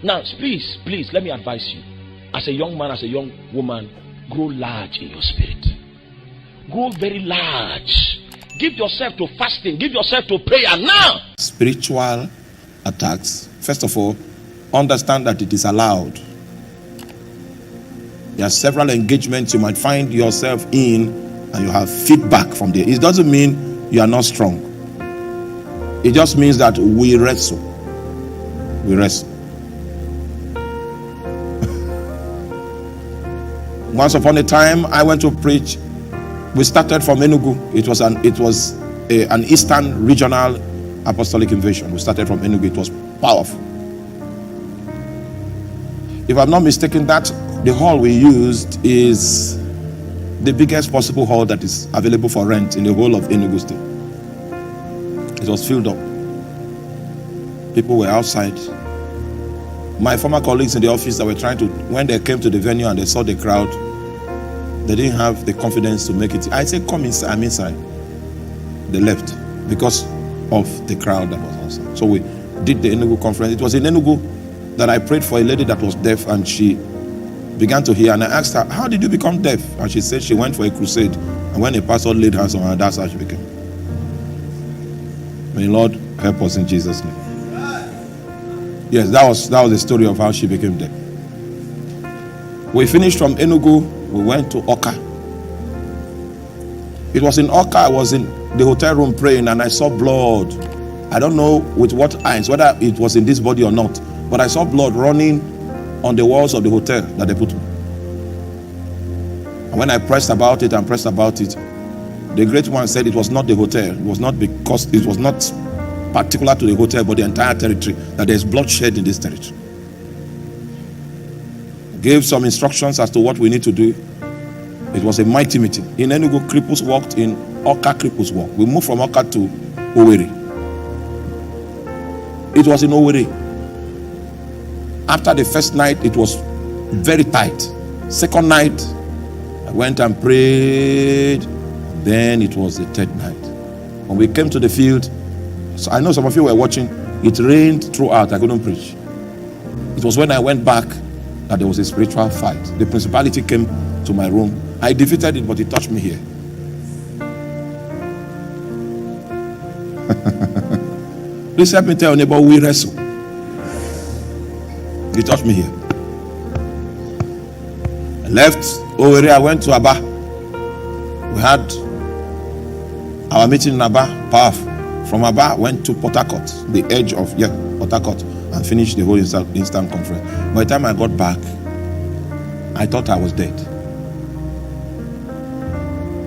Now, please, let me advise you. As a young man, as a young woman, grow large in your spirit. Grow very large. Give yourself to fasting. Give yourself to prayer now. Spiritual attacks. First of all, understand that it is allowed. There are several engagements you might find yourself in, and you have feedback from there. It doesn't mean you are not strong. It just means that we wrestle. We wrestle. Once upon a time, I went to preach. We started from Enugu. It was an Eastern regional apostolic invasion. We started from Enugu. It was powerful. If I'm not mistaken, the hall we used is the biggest possible hall that is available for rent in the whole of Enugu State. It was filled up. People were outside. My former colleagues in the office that were trying to, when they came to the venue and they saw the crowd, they didn't have the confidence to make it. I said, come inside. I'm inside. They left because of the crowd that was outside. So we did the Enugu conference. It was in Enugu that I prayed for a lady that was deaf, and she began to hear. And I asked her, how did you become deaf? And she said she went for a crusade, and when a pastor laid hands on her, that's how she became. May the Lord help us in Jesus' name. Yes, that was the story of how she became deaf. We finished from Enugu, we went to Oka. It was in Oka, I was in the hotel room praying, and I saw blood. I don't know with what eyes, whether it was in this body or not, but I saw blood running on the walls of the hotel that they put me. And when I pressed about it, the great one said it was not the hotel. It was not because it was not particular to the hotel, but the entire territory, that there's bloodshed in this territory. Gave some instructions as to what we need to do. It was a mighty meeting. In Enugu, cripples walked. In Oka, cripples walked. We moved from Oka to Owerri. It was in Owerri. After the first night, it was very tight. Second night, I went and prayed. Then it was the third night. When we came to the field, so I know some of you were watching, it rained throughout. I couldn't preach. It was when I went back that there was a spiritual fight. The principality came to my room. I defeated it, but it touched me here. Please help me tell your neighbor, we wrestle. It touched me here. I left Owerri, I went to Aba. We had our meeting in Aba, powerful. From Aba, I went to Port Harcourt, the edge of Port Harcourt, and finished the whole instant conference. By the time I got back, I thought I was dead.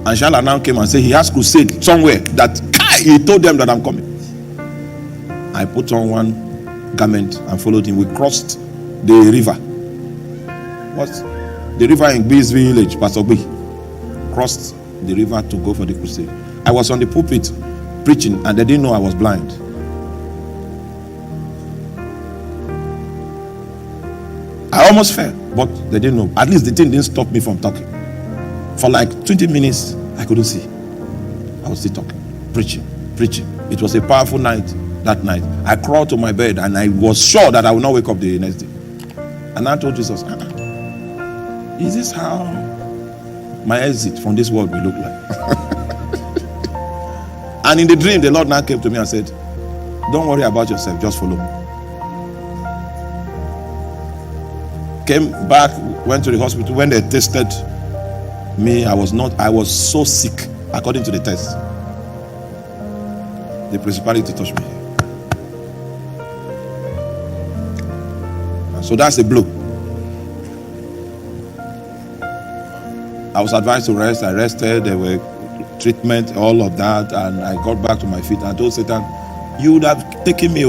And Shala now came and said he has crusade somewhere that he told them that I'm coming. I put on one garment and followed him. We crossed the river. What's the river in B's village, Pastor B? Crossed the river to go for the crusade. I was on the pulpit preaching, and they didn't know I was blind. I almost fell, but they didn't know. At least the thing didn't stop me from talking. For like 20 minutes, I couldn't see. I was still talking, preaching. It was a powerful night that night. I crawled to my bed, and I was sure that I would not wake up the next day. And I told Jesus, is this how my exit from this world will look like? And in the dream, the Lord now came to me and said, don't worry about yourself, just follow me. Came back, went to the hospital. When they tested me, I was so sick, according to the test. The principality touched me. And so that's the blow. I was advised to rest. I rested. There were treatment, all of that, and I got back to my feet and told Satan, you would have taken me.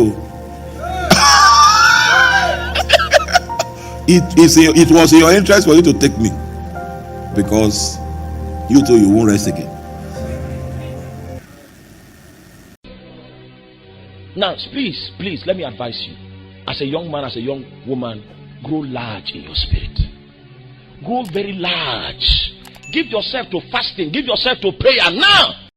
It was in your interest for you to take me, because you too, you won't rest again. Now, please, let me advise you. As a young man, as a young woman, grow large in your spirit. Grow very large. Give yourself to fasting. Give yourself to prayer now.